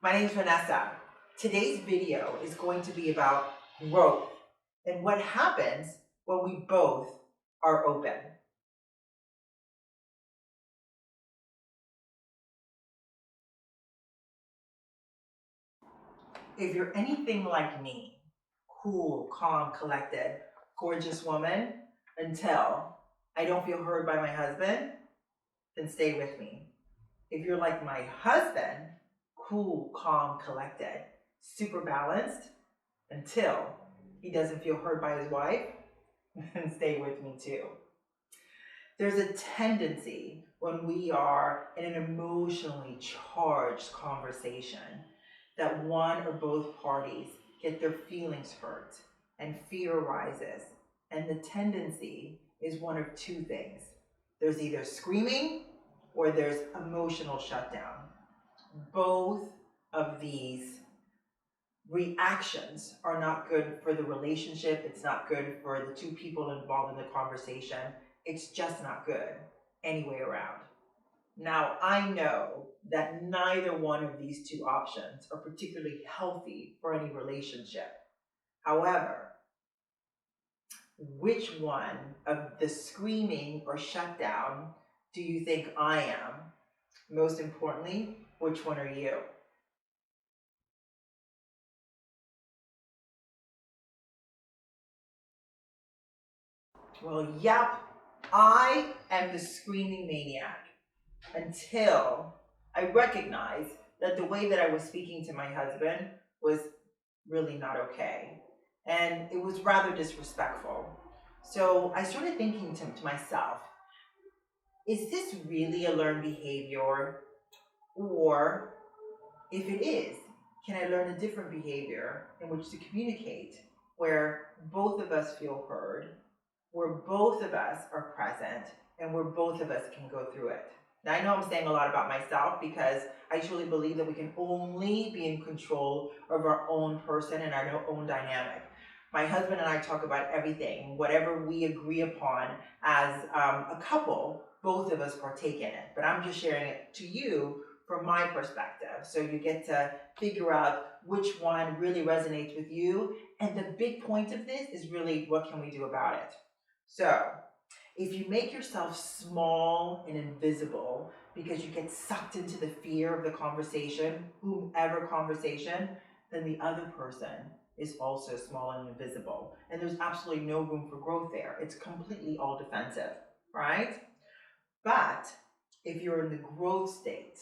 My name is Vanessa. Today's video is going to be about growth and what happens when we both are open. If you're anything like me, cool, calm, collected, gorgeous woman, until I don't feel heard by my husband, then stay with me. If you're like my husband, cool, calm, collected, super balanced, until he doesn't feel heard by his wife, then stay with me too. There's a tendency when we are in an emotionally charged conversation that one or both parties get their feelings hurt and fear arises. And the tendency is one of two things. There's either screaming or there's emotional shutdown. Both of these reactions are not good for the relationship. It's not good for the two people involved in the conversation. It's just not good any way around. Now, I know that neither one of these two options are particularly healthy for any relationship. However, which one of the screaming or shutdown do you think I am? Most importantly, which one are you? Well, yep, I am the screaming maniac until I recognized that the way that I was speaking to my husband was really not okay. And it was rather disrespectful. So I started thinking to myself, is this really a learned behavior? Or if it is, can I learn a different behavior in which to communicate where both of us feel heard, where both of us are present, and where both of us can go through it? Now, I know I'm saying a lot about myself because I truly believe that we can only be in control of our own person and our own dynamic. My husband and I talk about everything, whatever we agree upon as a couple, both of us partake in it. But I'm just sharing it to you from my perspective. So you get to figure out which one really resonates with you. And the big point of this is really, what can we do about it? So if you make yourself small and invisible because you get sucked into the fear of the conversation, whomever conversation, then the other person is also small and invisible. And there's absolutely no room for growth there. It's completely all defensive, right? But if you're in the growth state,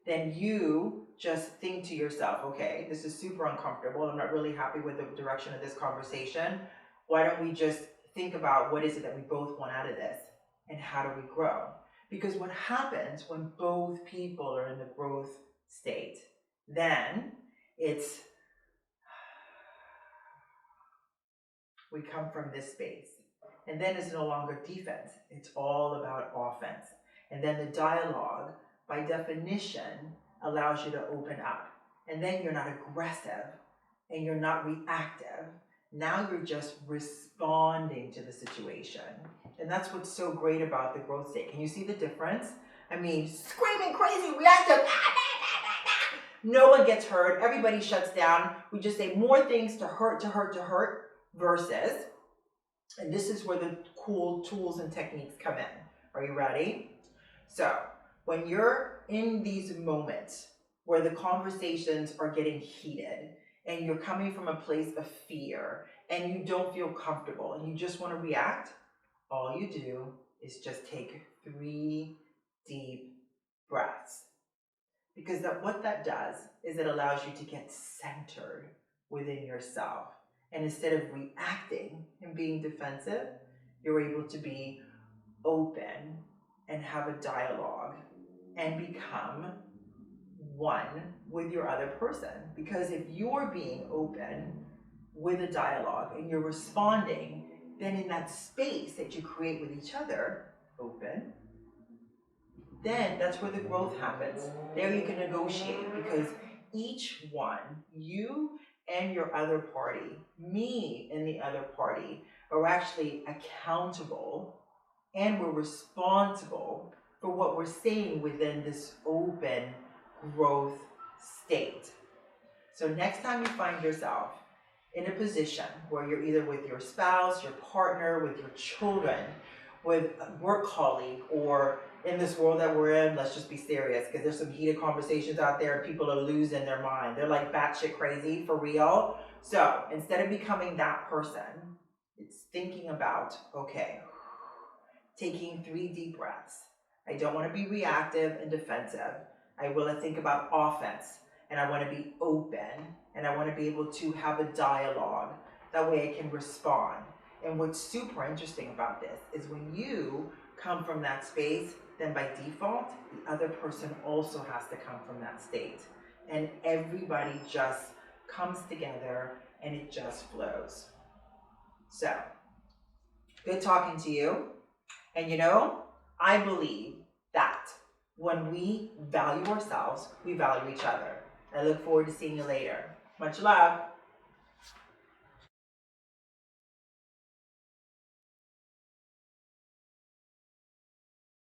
then you just think to yourself, okay, this is super uncomfortable. I'm not really happy with the direction of this conversation. Why don't we just think about what is it that we both want out of this and how do we grow? Because what happens when both people are in the growth state, then it's, we come from this space. And then it's no longer defense. It's all about offense. And then the dialogue, by definition, allows you to open up. And then you're not aggressive and you're not reactive. Now you're just responding to the situation. And that's what's so great about the growth state. Can you see the difference? I mean, screaming, crazy, reactive. No one gets hurt. Everybody shuts down. We just say more things to hurt, versus, and this is where the cool tools and techniques come in. Are you ready? So when you're in these moments where the conversations are getting heated and you're coming from a place of fear and you don't feel comfortable and you just want to react, all you do is just take 3 deep breaths. Because what that does is it allows you to get centered within yourself. And instead of reacting and being defensive, you're able to be open and have a dialogue and become one with your other person. Because if you're being open with a dialogue and you're responding, then in that space that you create with each other, open, then that's where the growth happens. There you can negotiate because each one, you and your other party, me and the other party, are actually accountable and we're responsible for what we're saying within this open growth state. So next time you find yourself in a position where you're either with your spouse, your partner, with your children, with a work colleague, or in this world that we're in, let's just be serious, because there's some heated conversations out there and people are losing their mind. They're like batshit crazy, for real. So instead of becoming that person, it's thinking about, okay, taking 3 deep breaths. I don't want to be reactive and defensive. I want to think about offense, and I want to be open, and I want to be able to have a dialogue. That way I can respond. And what's super interesting about this is when you come from that space, then by default, the other person also has to come from that state. And everybody just comes together and it just flows. So, good talking to you. And you know, I believe that when we value ourselves, we value each other. I look forward to seeing you later. Much love.